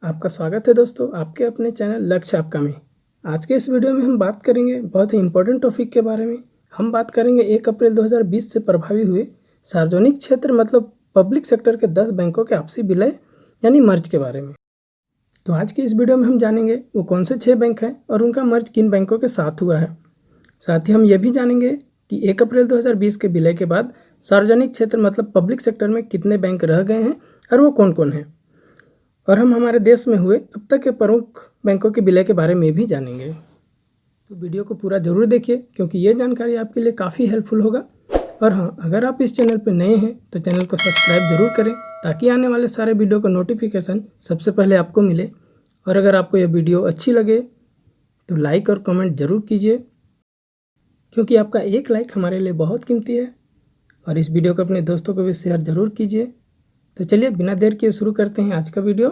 आपका स्वागत है दोस्तों आपके अपने चैनल लक्ष्य आपका में। आज के इस वीडियो में हम बात करेंगे बहुत ही इंपॉर्टेंट टॉपिक के बारे में। हम बात करेंगे 1 अप्रैल 2020 से प्रभावी हुए सार्वजनिक क्षेत्र मतलब पब्लिक सेक्टर के 10 बैंकों के आपसी विलय यानी मर्ज के बारे में। तो आज की इस वीडियो में हम जानेंगे वो कौन से 6 बैंक हैं और उनका मर्ज किन बैंकों के साथ हुआ है। साथ ही हम ये भी जानेंगे कि 1 अप्रैल 2020 के विलय के बाद सार्वजनिक क्षेत्र मतलब पब्लिक सेक्टर में कितने बैंक रह गए हैं और वो कौन कौन हैं। और हम हमारे देश में हुए अब तक के प्रमुख बैंकों के विलय के बारे में भी जानेंगे। तो वीडियो को पूरा ज़रूर देखिए क्योंकि ये जानकारी आपके लिए काफ़ी हेल्पफुल होगा। और हाँ, अगर आप इस चैनल पर नए हैं तो चैनल को सब्सक्राइब जरूर करें ताकि आने वाले सारे वीडियो का नोटिफिकेशन सबसे पहले आपको मिले। और अगर आपको यह वीडियो अच्छी लगे तो लाइक और कमेंट ज़रूर कीजिए क्योंकि आपका एक लाइक हमारे लिए बहुत कीमती है। और इस वीडियो को अपने दोस्तों को भी शेयर ज़रूर कीजिए। तो चलिए बिना देर किए शुरू करते हैं आज का वीडियो।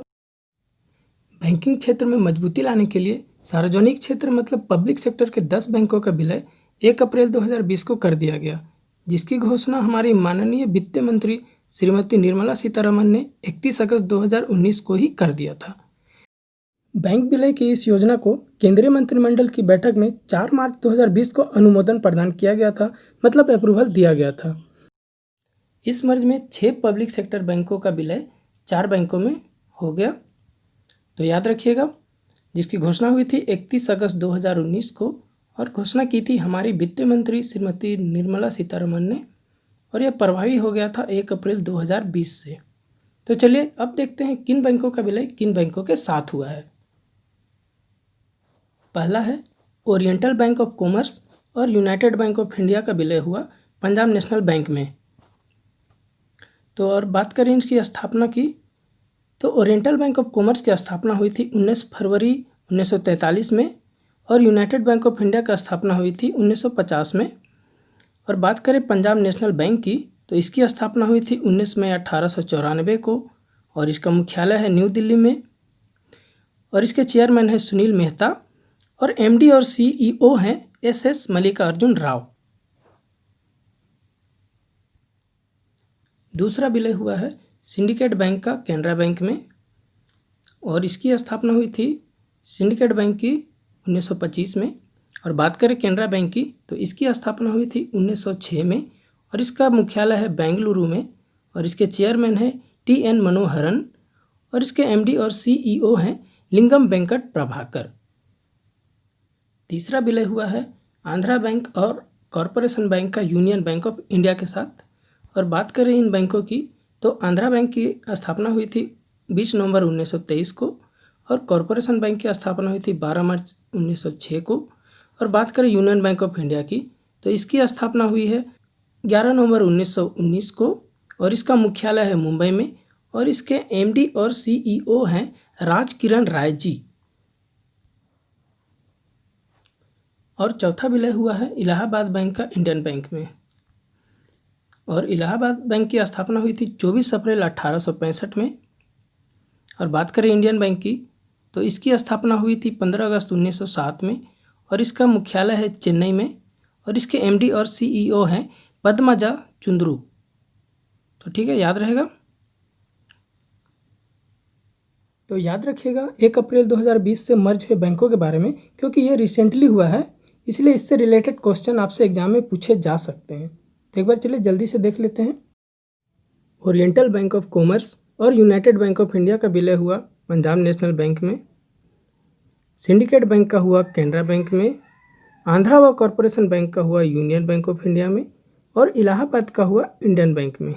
बैंकिंग क्षेत्र में मजबूती लाने के लिए सार्वजनिक क्षेत्र मतलब पब्लिक सेक्टर के 10 बैंकों का विलय 1 अप्रैल 2020 को कर दिया गया, जिसकी घोषणा हमारी माननीय वित्त मंत्री श्रीमती निर्मला सीतारमण ने 31 अगस्त 2019 को ही कर दिया था। बैंक विलय की इस योजना को केंद्रीय मंत्रिमंडल की बैठक में 4 मार्च 2020 को अनुमोदन प्रदान किया गया था, मतलब अप्रूवल दिया गया था। इस मर्ज में 6 पब्लिक सेक्टर बैंकों का विलय 4 बैंकों में हो गया। तो याद रखिएगा, जिसकी घोषणा हुई थी 31 अगस्त 2019 को और घोषणा की थी हमारी वित्त मंत्री श्रीमती निर्मला सीतारमण ने, और यह प्रभावी हो गया था 1 अप्रैल 2020 से। तो चलिए अब देखते हैं किन बैंकों का विलय किन बैंकों के साथ हुआ है। पहला है ओरिएंटल बैंक ऑफ कॉमर्स और यूनाइटेड बैंक ऑफ इंडिया का विलय हुआ पंजाब नेशनल बैंक में। तो और बात करें इसकी स्थापना की तो ओरिएंटल बैंक ऑफ कॉमर्स की स्थापना हुई थी 19 फरवरी 1943 में और यूनाइटेड बैंक ऑफ इंडिया की स्थापना हुई थी 1950 में। और बात करें पंजाब नेशनल बैंक की तो इसकी स्थापना हुई थी 19 मई 1894 को और इसका मुख्यालय है न्यू दिल्ली में। और इसके चेयरमैन है सुनील मेहता और एमडी और सीईओ हैं एस मल्लिकार्जुन राव। दूसरा विलय हुआ है सिंडिकेट बैंक का कैनरा बैंक में और इसकी स्थापना हुई थी सिंडिकेट बैंक की 1925 में। और बात करें कैनरा बैंक की तो इसकी स्थापना हुई थी 1906 में और इसका मुख्यालय है बेंगलुरु में और इसके चेयरमैन है टीएन मनोहरन और इसके एमडी और सीईओ हैं लिंगम वेंकट प्रभाकर। तीसरा विलय हुआ है आंध्रा बैंक और कॉरपोरेशन बैंक का यूनियन बैंक ऑफ इंडिया के साथ। और बात करें इन बैंकों की तो आंध्रा बैंक की स्थापना हुई थी 20 नवंबर 1923 को और कॉरपोरेशन बैंक की स्थापना हुई थी 12 मार्च 1906 को। और बात करें यूनियन बैंक ऑफ इंडिया की तो इसकी स्थापना हुई है 11 नवंबर 1919 को और इसका मुख्यालय है मुंबई में और इसके एमडी और सीईओ हैं राज किरण राय जी। और चौथा विलय हुआ है इलाहाबाद बैंक का इंडियन बैंक में और इलाहाबाद बैंक की स्थापना हुई थी 24 अप्रैल 1865 में। और बात करें इंडियन बैंक की तो इसकी स्थापना हुई थी 15 अगस्त 1907 में और इसका मुख्यालय है चेन्नई में और इसके एमडी और सीईओ हैं पद्मजा चुंद्रू। तो ठीक है, याद रहेगा। तो याद रखिएगा 1 अप्रैल 2020 से मर्ज हुए बैंकों के बारे में क्योंकि ये रिसेंटली हुआ है, इसलिए इससे रिलेटेड क्वेश्चन आपसे एग्जाम में पूछे जा सकते हैं। तो एक बार चलिए जल्दी से देख लेते हैं। ओरिएंटल बैंक ऑफ कॉमर्स और यूनाइटेड बैंक ऑफ इंडिया का विलय हुआ पंजाब नेशनल बैंक में, सिंडिकेट बैंक का हुआ कैनरा बैंक में, आंध्रा व कॉरपोरेशन बैंक का हुआ यूनियन बैंक ऑफ इंडिया में और इलाहाबाद का हुआ इंडियन बैंक में।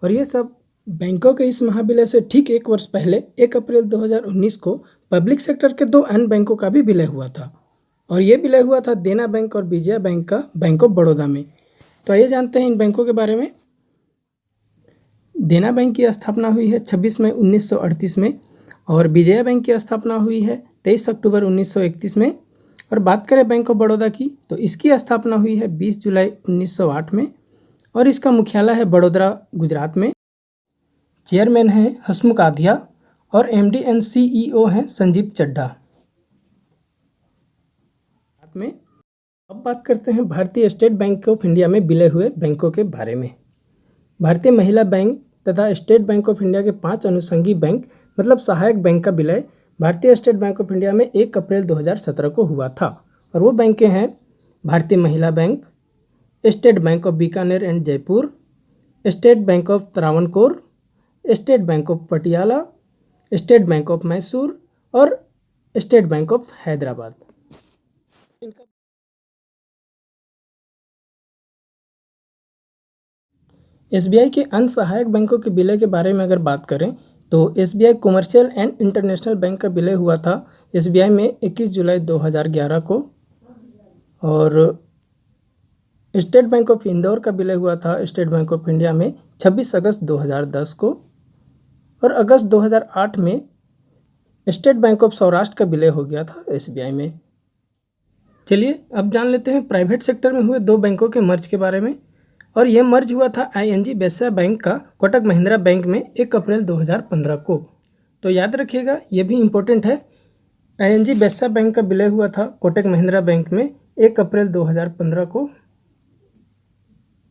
और ये सब बैंकों के इस महाविलय से ठीक 1 वर्ष पहले 1 अप्रैल 2019 को पब्लिक सेक्टर के 2 अन्य बैंकों का भी विलय हुआ था और ये विलय हुआ था देना बैंक और विजया बैंक का बैंक ऑफ बड़ौदा में। तो आइए जानते हैं इन बैंकों के बारे में। देना बैंक की स्थापना हुई है 26 मई 1938 में और विजया बैंक की स्थापना हुई है 23 अक्टूबर 1931 में। और बात करें बैंक ऑफ बड़ौदा की तो इसकी स्थापना हुई है 20 जुलाई 1908 में और इसका मुख्यालय है बड़ोदरा गुजरात में। चेयरमैन है हसमुख आधिया और एमडी एंड सीईओ हैं संजीव चड्ढा में। अब बात करते हैं भारतीय स्टेट बैंक ऑफ इंडिया में विलय हुए बैंकों के बारे में। भारतीय महिला बैंक तथा स्टेट बैंक ऑफ इंडिया के 5 अनुषंगी बैंक मतलब सहायक बैंक का विलय भारतीय स्टेट बैंक ऑफ इंडिया में 1 अप्रैल 2017 को हुआ था। और वो बैंकें हैं Bharatiya Mahila Bank, State Bank of Bikaner and Jaipur, State Bank of Travancore, State Bank of Patiala, State Bank of Mysore और State Bank of Hyderabad. SBI के अन्य सहायक बैंकों के विलय के बारे में अगर बात करें तो SBI commercial and international bank का विलय हुआ था एसबीआई में 21 जुलाई 2011 को। और स्टेट बैंक ऑफ इंदौर का विलय हुआ था स्टेट बैंक ऑफ इंडिया में 26 अगस्त 2010 को। और अगस्त 2008 में स्टेट बैंक ऑफ सौराष्ट्र का विलय हो गया था एसबीआई में। चलिए अब जान लेते हैं प्राइवेट सेक्टर में हुए 2 बैंकों के मर्ज के बारे में। और यह मर्ज हुआ था आईएनजी वैश्य बैंक का कोटक महिंद्रा बैंक में 1 अप्रैल 2015 को। तो याद रखिएगा, ये भी इम्पोर्टेंट है। आईएनजी वैश्य बैंक का विलय हुआ था कोटक महिंद्रा बैंक में 1 अप्रैल 2015 को।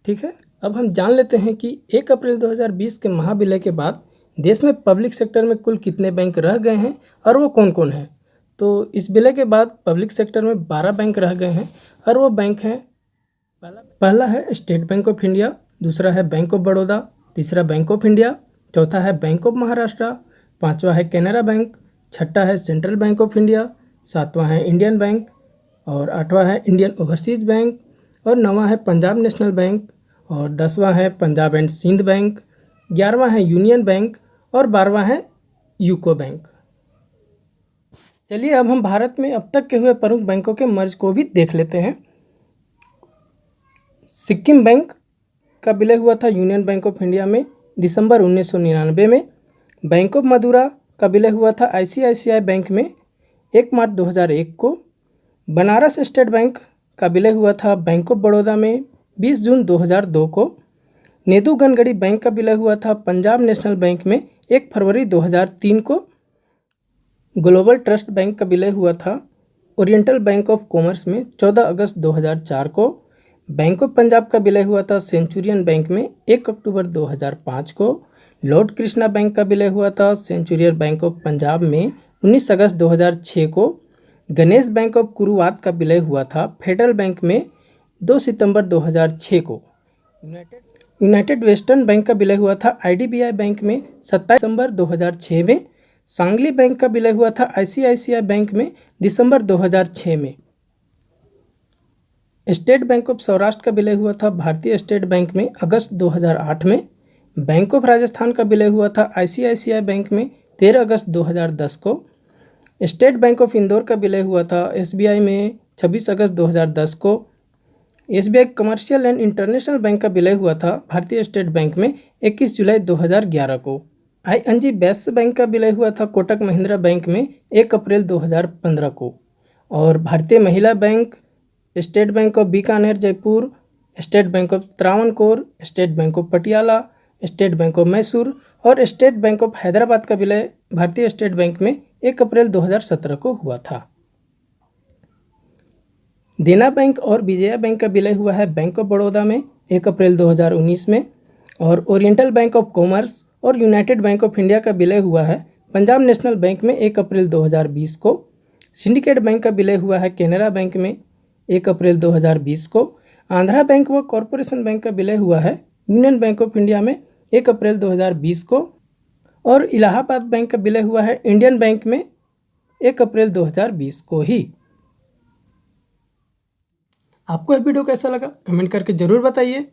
ठीक है, अब हम जान लेते हैं कि 1 अप्रैल 2020 के महाविलय के बाद देश में पब्लिक सेक्टर में कुल कितने बैंक रह गए हैं और वो कौन कौन हैं। तो इस विलय के बाद पब्लिक सेक्टर में 12 बैंक रह गए हैं और वो बैंक हैं, पहला है स्टेट बैंक ऑफ इंडिया, दूसरा है बैंक ऑफ बड़ौदा, तीसरा बैंक ऑफ इंडिया, चौथा है बैंक ऑफ महाराष्ट्र, पांचवा है कैनरा बैंक, छठा है सेंट्रल बैंक ऑफ इंडिया, सातवां है इंडियन बैंक और आठवां है इंडियन ओवरसीज बैंक और नौवां है पंजाब नेशनल बैंक और 10वां है पंजाब एंड सिंध बैंक, 11वां है यूनियन बैंक और 12वां है यूको बैंक। चलिए अब हम भारत में अब तक के हुए प्रमुख बैंकों के मर्ज को भी देख लेते हैं। सिक्किम बैंक का विलय हुआ था यूनियन बैंक ऑफ इंडिया में दिसंबर 1999 में। बैंक ऑफ मदुरा का विलय हुआ था आईसीआईसीआई बैंक में 1 मार्च 2001 को। बनारस स्टेट बैंक का विलय हुआ था बैंक ऑफ बड़ौदा में 20 जून 2002 को। नेदुगनगढ़ी बैंक का विलय हुआ था पंजाब नेशनल बैंक में 1 फरवरी 2003 को। ग्लोबल ट्रस्ट बैंक का विलय हुआ था ओरिएंटल बैंक ऑफ कॉमर्स में 14 अगस्त 2004 को। बैंक ऑफ पंजाब का विलय हुआ था सेंचुरियन बैंक में 1 अक्टूबर 2005 को। लॉर्ड कृष्णा बैंक का विलय हुआ था सेंचुरियन बैंक ऑफ पंजाब में 19 अगस्त 2006 को। गणेश बैंक ऑफ कुरुवात का विलय हुआ था फेडरल बैंक में 2 सितंबर 2006 को। यूनाइटेड वेस्टर्न बैंक का विलय हुआ था आईडीबीआई बैंक में 27 दिसंबर 2006 में। सांगली बैंक का विलय हुआ था आईसीआईसीआई बैंक में दिसंबर 2006 में। स्टेट बैंक ऑफ सौराष्ट्र का विलय हुआ था भारतीय स्टेट बैंक में अगस्त 2008 में। बैंक ऑफ राजस्थान का विलय हुआ था आईसीआईसीआई बैंक में 13 अगस्त 2010 को। स्टेट बैंक ऑफ इंदौर का विलय हुआ था एसबीआई में 26 अगस्त 2010 को। SBI commercial and international bank का विलय हुआ था भारतीय स्टेट बैंक में 21 जुलाई 2011 को। आईएनजी वैश्य बैंक का विलय हुआ था कोटक महिंद्रा बैंक में 1 अप्रैल 2015 को। और भारतीय Mahila Bank, State Bank of Bikaner Jaipur, State Bank of Travancore, State Bank of Patiala, State Bank of Mysore और स्टेट बैंक ऑफ हैदराबाद का विलय भारतीय स्टेट बैंक में 1 अप्रैल 2017 को हुआ था। देना बैंक और विजया बैंक का विलय हुआ है बैंक ऑफ बड़ौदा में 1 अप्रैल 2019 में। और ओरिएंटल बैंक ऑफ कॉमर्स और यूनाइटेड बैंक ऑफ इंडिया का विलय हुआ है पंजाब नेशनल बैंक में 1 अप्रैल 2020 को। सिंडिकेट बैंक का विलय हुआ है कैनरा बैंक में 1 अप्रैल 2020 को। आंध्रा बैंक व कॉरपोरेशन बैंक का विलय हुआ है यूनियन बैंक ऑफ इंडिया में 1 अप्रैल 2020 को। और इलाहाबाद बैंक का विलय हुआ है इंडियन बैंक में 1 अप्रैल 2020 को ही। आपको यह वीडियो कैसा लगा कमेंट करके ज़रूर बताइए।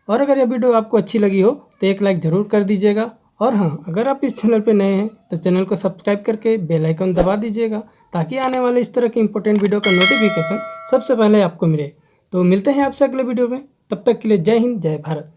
और अगर यह वीडियो आपको अच्छी लगी हो तो एक लाइक ज़रूर कर दीजिएगा। और हाँ, अगर आप इस चैनल पर नए हैं तो चैनल को सब्सक्राइब करके बेल आइकन दबा दीजिएगा ताकि आने वाले इस तरह की इंपॉर्टेंट वीडियो का नोटिफिकेशन सबसे पहले आपको मिले। तो मिलते हैं आपसे अगले वीडियो में, तब तक के लिए जय हिंद जय भारत।